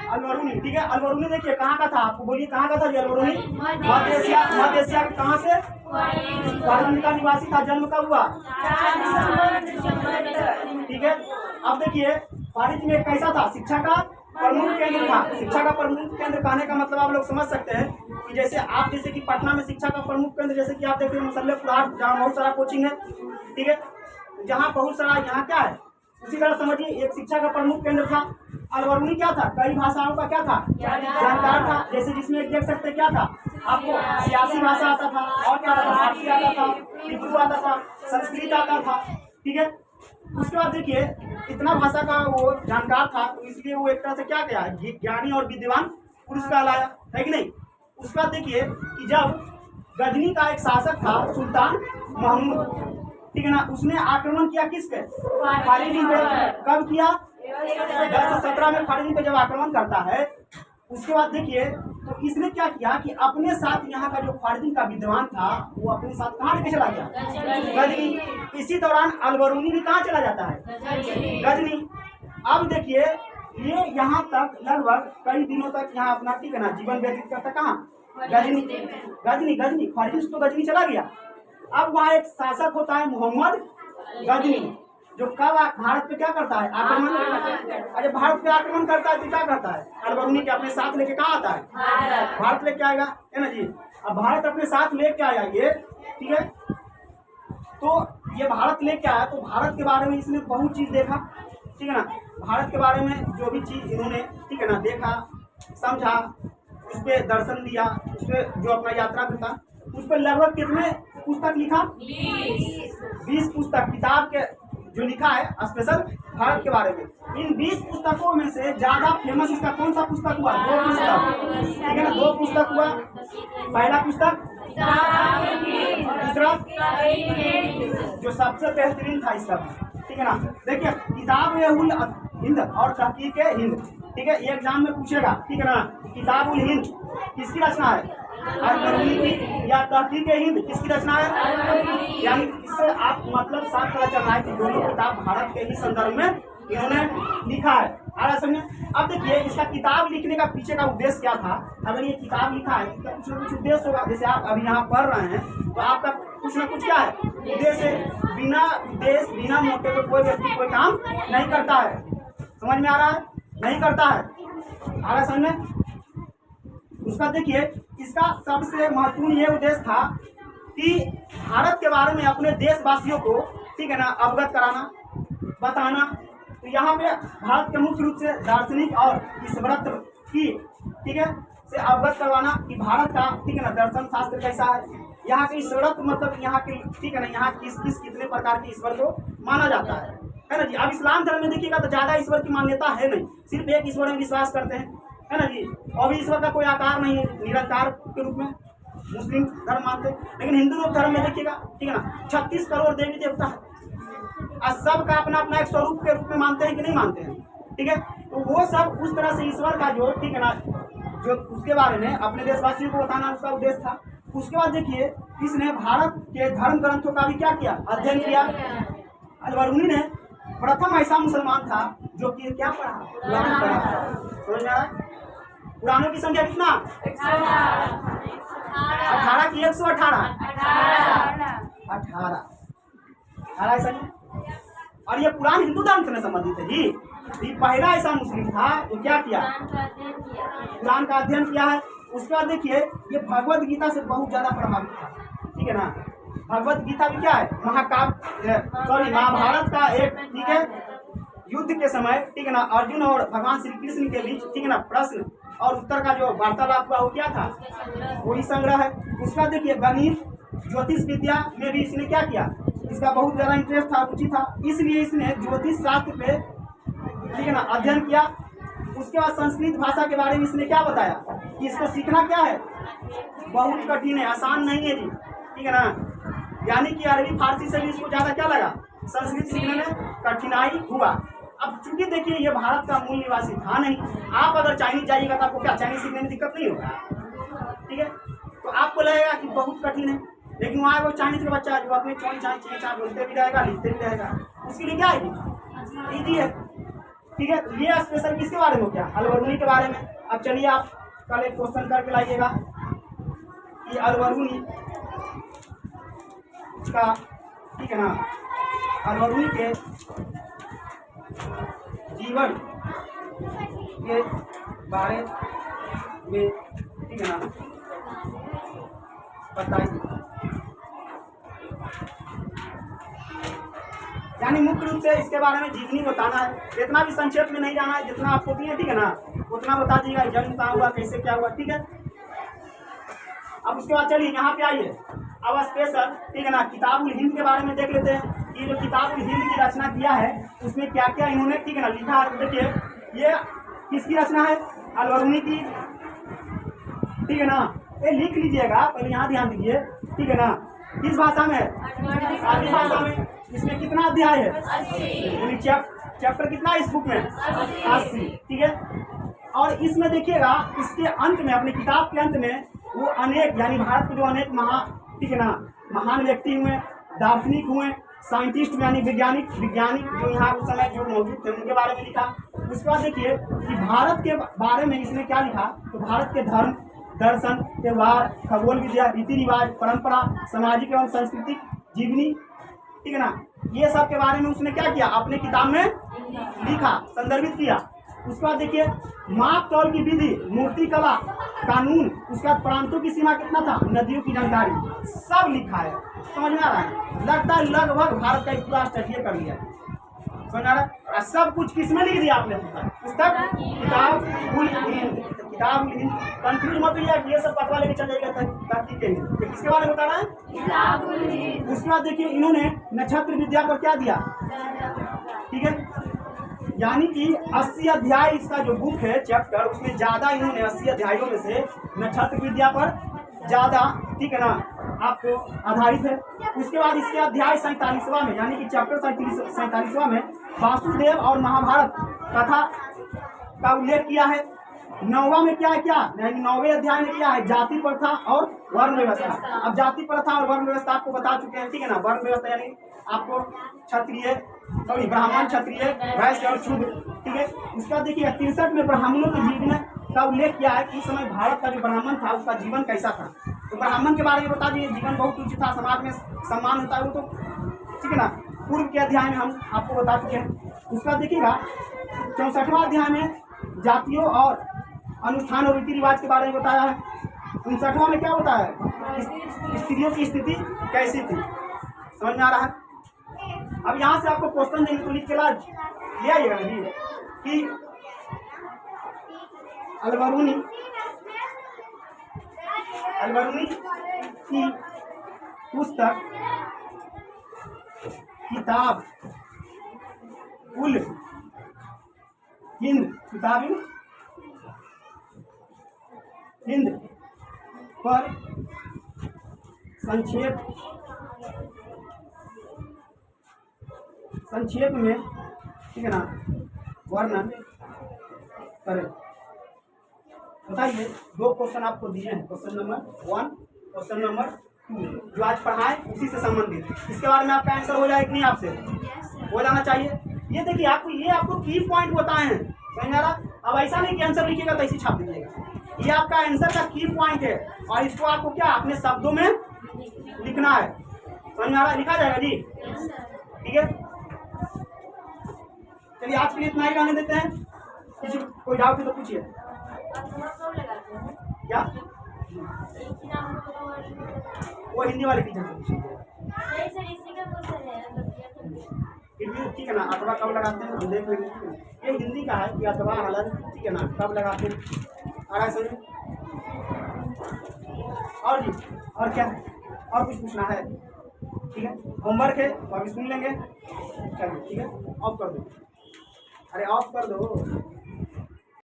अलबरूनी, ठीक है। अलबरूनी देखिए कहाँ का था, आपको बोलिए कहाँ का था ये अलबरूनी? मध्य एशिया, मध्य एशिया के कहाँ से? ख्वारिज़्म का निवासी था। जन्म कब हुआ? 4 दिसंबर, ठीक है। अब देखिए ख्वारिज़्म में कैसा था? शिक्षा का प्रमुख केंद्र था। शिक्षा का प्रमुख केंद्र कहने का मतलब आप लोग समझ सकते हैं कि जैसे कि पटना में शिक्षा का प्रमुख केंद्र, जैसे कि आप देख रहे हैं मुसल्लपुर, जहाँ बहुत सारा कोचिंग है, ठीक है, जहाँ बहुत सारा यहाँ क्या है, उसी तरह समझिए एक शिक्षा का प्रमुख केंद्र था। अलबरूनी क्या था? कई भाषाओं का क्या था? जानकार था। जैसे जिसमें देख सकते क्या था आपको? सियासी भाषा आता था, और क्या आता था? फारसी आता था, हिब्रू आता था, संस्कृत आता था, ठीक है। उसके बाद देखिए इतना भाषा का वो जानकार था, तो इसलिए वो एक तरह से क्या किया, ज्ञानी और विद्वान पुरुष कहलाया, है कि नहीं। उसके बाद देखिए कि जब गजनी का एक शासक था सुल्तान महमूद, ठीक है ना, उसने आक्रमण किया किस पे? ख्वारिज़्म पे। कब किया? 1017 में ख्वारिज़्म पे जब आक्रमण करता है, उसके बाद देखिए तो इसने क्या किया कि अपने साथ यहाँ का जो ख्वारिज़्म का विद्वान था वो अपने साथ कहाँ लेके चला गया? गजनी। इसी दौरान अलबरूनी भी कहाँ चला जाता है? गजनी। अब देखिए ये यहाँ तक लगभग कई दिनों तक यहाँ अपना, ठीक है ना, जीवन व्यतीत करता। कहाँ? गजनी। गजनी, गजनी, ख्वारिज़्म तो गजनी चला गया। अब वहाँ एक शासक होता है मोहम्मद गजनी, जो कब भारत पे क्या करता है? आक्रमण। अरे भारत पे आक्रमण करता है तो क्या करता है? अलबरूनी के अपने साथ लेके कहाँ आता है? भारत लेके आएगा, है ना जी। अब भारत अपने साथ लेके आया ये, ठीक है। तो ये भारत लेके आया तो भारत के बारे में इसने बहुत चीज देखा, ठीक है ना। भारत के बारे में जो भी चीज इन्होंने, ठीक है ना, देखा, समझा, उस पर दर्शन दिया, उस पर जो अपना यात्रा करता, उस पर लगभग कितने पुस्तक लिखा? 20 पुस्तक किताब के जो लिखा है स्पेशल भारत के बारे में। इन 20 पुस्तकों में से ज्यादा फेमस इसका कौन सा पुस्तक हुआ? 2 पुस्तक, ठीक है ना, 2 पुस्तक हुआ। पहला पुस्तक, दूसरा जो सबसे बेहतरीन था इसका, ठीक है ना, देखिए किताब-उल-हिंद और तहकीक-ए-हिंद, ठीक है, ये एग्जाम में पूछेगा, ठीक है ना। किताब-उल-हिंद किसकी रचना है? अलबरूनी की। या तहकीक-ए-हिंद किसकी रचना है? यानी इससे आप मतलब साफ पता चल रहा है कि दोनों किताब भारत के ही संदर्भ में इन्होंने लिखा है। आ रहा समझे? अब देखिए इसका किताब लिखने का पीछे का उद्देश्य क्या था। अगर ये किताब लिखा है तो कुछ न कुछ उद्देश्य होगा। जैसे आप अभी यहाँ पढ़ रहे हैं तो आपका कुछ न कुछ क्या है? उद्देश्य है। बिना उद्देश्य, बिना मोटे पे कोई व्यक्ति कोई काम नहीं करता है। समझ में आ रहा है? नहीं करता है। आ रहा समझ में? उसका देखिए इसका सबसे महत्वपूर्ण ये उद्देश्य था कि भारत के बारे में अपने देशवासियों को, ठीक है ना, अवगत कराना, बताना। तो यहाँ पे भारत के मुख्य रूप से दार्शनिक और ईश्वरत्व की, ठीक है, से अवगत करवाना कि भारत का, ठीक है ना, दर्शन शास्त्र कैसा है, यहाँ के ईश्वरत्व मतलब यहाँ के, ठीक है ना, यहाँ किस कितने प्रकार के ईश्वर को माना जाता है ना जी। अब इस्लाम धर्म में देखिएगा तो ज्यादा ईश्वर की मान्यता है नहीं, सिर्फ एक ईश्वर में विश्वास करते हैं, है ना जी। और भी ईश्वर का कोई आकार नहीं है, निरंकार के रूप में मुस्लिम धर्म मानते हैं। लेकिन हिंदू लोग धर्म में देखिएगा, ठीक है ना, 36 करोड़ देवी देवता है और सबका अपना अपना एक स्वरूप के रूप में मानते हैं कि नहीं मानते हैं, ठीक है। तो वो सब उस तरह से ईश्वर का जो, ठीक है ना, जो उसके बारे में अपने देशवासियों को बताना उसका उद्देश्य था। उसके बाद देखिए इसने भारत के धर्म ग्रंथों का भी क्या किया? अध्ययन किया। अलबरूनी ने प्रथम ऐसा मुसलमान था जो कि क्या पढ़ा? कुरान पढ़ा। समझ में आ रहा है? कुरानों की संख्या कितना? 18 की 118? 18 ऐसा नहीं। और ये कुरान हिंदू धर्म से संबंधित है जी। ये पहला ऐसा मुस्लिम था जो क्या किया? कुरान का अध्ययन किया है। उसके बाद देखिए ये भगवत गीता से बहुत ज्यादा प्रभावित था, ठीक है ना। भगवत गीता भी क्या है? महाभारत का एक, ठीक है, युद्ध के समय, ठीक है ना, अर्जुन और भगवान श्री कृष्ण के बीच, ठीक है ना, प्रश्न और उत्तर का जो वार्तालाप हुआ वो क्या था? वही संग्रह है। उसका देखिए गणित, ज्योतिष विद्या में भी इसने क्या किया? इसका बहुत ज्यादा इंटरेस्ट था, रुचि था, इसलिए इसने ज्योतिष शास्त्र पे, ठीक है ना, अध्ययन किया। उसके बाद संस्कृत भाषा के बारे में इसने क्या बताया कि इसको सीखना क्या है? बहुत कठिन है, आसान नहीं है जी, ठीक है ना। यानी कि अरबी फारसी से भी इसको ज्यादा क्या लगा? संस्कृत सीखने में कठिनाई हुआ। अब चूंकि देखिए ये भारत का मूल निवासी था नहीं, आप अगर चाइनीज जाइएगा तो आपको क्या चाइनीज सीखने में दिक्कत नहीं होगा, ठीक है। तो आपको लगेगा कि बहुत कठिन है, लेकिन वहाँ वो चाइनीज का बच्चा जो अपने चौड़ी चाय बोलते भी रहेगा, लिखते भी रहेगा, उसके लिए क्या है? ईजी है। ठीक है। ये स्पेशल किसके बारे में हो गया? अलबरूनी के बारे में। अब चलिए आप कल एक क्वेश्चन करके लाइएगा कि अलबरूनी का, ठीक है ना, अलबरूनी के जीवन के बारे में, ठीक है ना, बताइए। यानी मुख्य रूप से इसके बारे में जीवनी बताना है, इतना भी संक्षेप में नहीं जाना है, जितना आपको दिए, ठीक है ना, उतना बता दीजिएगा। जन्म कहाँ हुआ, कैसे क्या हुआ, ठीक है। अब उसके बाद चलिए यहाँ पे आइए, अब स्पेशल, ठीक है ना, किताबुल हिंद के बारे में देख लेते हैं कि जो किताबुल हिंद की रचना किया है उसमें क्या क्या इन्होंने, ठीक है ना, लिखा है। देखिए ये किसकी रचना है? अलबरूनी की, ठीक है ना। ये लिख लीजिएगा, पहले यहाँ ध्यान दीजिए, ठीक है ना। किस भाषा में? अरबी भाषा में। इसमें कितना अध्याय है? 80। चैप्टर कितना है इस बुक में? 80, ठीक है। और इसमें देखिएगा, इसके अंत में, अपनी किताब के अंत में वो अनेक, यानी भारत के जो अनेक ठीक है ना, महान व्यक्ति हुए, दार्शनिक हुए, साइंटिस्ट यानी वैज्ञानिक जो यहाँ उस समय जो मौजूद थे उनके बारे में लिखा। उसके बाद देखिए कि भारत के बारे में इसने क्या लिखा, तो भारत के धर्म, दर्शन, त्यौहार, खगोल विद्या, रीति रिवाज, परंपरा, सामाजिक एवं सांस्कृतिक जीवनी, ठीक है ना, ये सब के बारे में उसने क्या किया, अपने किताब में लिखा, संदर्भित किया। उसके बाद देखिए माप तौल की विधि, मूर्ति कला, कानून, उसके बाद प्रांतों की सीमा कितना था, नदियों की जानकारी, सब लिखा है। समझ में आ रहा है? लगता है लगभग भारत का एक पूरा स्टडी कर लिया, समझ आ रहा है? सब कुछ किसमें लिख दिया आपने? पुस्तक, किताब, कंफ्यूज मत होइए, ये सब पतवा लेके चल जाएगा ताकि किसके बारे में बता रहा है। उसके बाद देखिए इन्होंने नक्षत्र विद्या पर क्या दिया, ठीक है, यानी कि 80 अध्याय इसका जो बुक है चैप्टर, उसमें ज्यादा इन्होंने 80 अध्यायों में से नक्षत्र विद्या पर ज्यादा, ठीक है ना, आपको आधारित है। उसके बाद इसके अध्याय 47वां में, यानी कि चैप्टर 47वां में वासुदेव और महाभारत कथा का उल्लेख किया है। 9वां में क्या है, यानी 9वें अध्याय में क्या है, जाति प्रथा और वर्ण व्यवस्था। अब जाति प्रथा और वर्ण व्यवस्था आपको बता चुके हैं, ठीक है ना। वर्ण व्यवस्था यानी आपको क्षत्रिय, सॉरी ब्राह्मण, क्षत्रिय, वैश्य और शूद्र, ठीक है। उसका देखिए 63 में ब्राह्मणों के जीवन का उल्लेख किया है कि इस समय भारत का जो ब्राह्मण था उसका जीवन कैसा था। तो ब्राह्मण के बारे में बता दिए, जीवन बहुत उच्च था, समाज में सम्मान होता है वो तो, ठीक है ना, पूर्व के अध्याय में हम आपको बता चुके हैं। उसका देखिएगा 64वां अध्याय में जातियों और अनुष्ठान और रीति रिवाज के बारे में बताया है। 59वां में क्या होता है, स्त्रियों की स्थिति कैसी थी। समझ में आ रहा है? अब यहाँ से आपको क्वेश्चन देंगे तो लिख के ला ले आइएगा नहीं कि अलबरूनी की पुस्तक, किताब उल हिंद, किताब हिंद पर संक्षेप में, ठीक है ना, वर्णन करें। बताइए, 2 क्वेश्चन आपको दिए हैं, क्वेश्चन नंबर 1, क्वेश्चन नंबर 2, जो आज पढ़ाए उसी से संबंधित। इसके बारे में आपका आंसर हो जाए कि नहीं, आपसे हो जाना चाहिए। ये देखिए आपको की पॉइंट बताए हैं, समझ आ रहा? अब ऐसा नहीं कि आंसर लिखिएगा तो ऐसे छाप दीजिएगा, ये आपका आंसर का की पॉइंट है और इसको आपको क्या अपने शब्दों में लिखना है। समझ में आ रहा है? लिखा जाएगा जी, ठीक है। चलिए आज के लिए इतना ही रहने देते हैं, किसी कोई डाउट है तो पूछिए। क्या वो हिंदी वाले टीचर से पूछिए, ठीक है ना। अथवा कब लगाते हैं हम देख लेंगे, ठीक है। ये हिंदी का है कि अथवा हलन, ठीक है ना, कब लगाते हैं, आ रहा है समझ? और जी, और क्या, और कुछ पूछना है? ठीक है, होमवर्क है तो अभी सुन लेंगे, चलिए ठीक है। ऑफ कर दो, अरे ऑफ कर दो।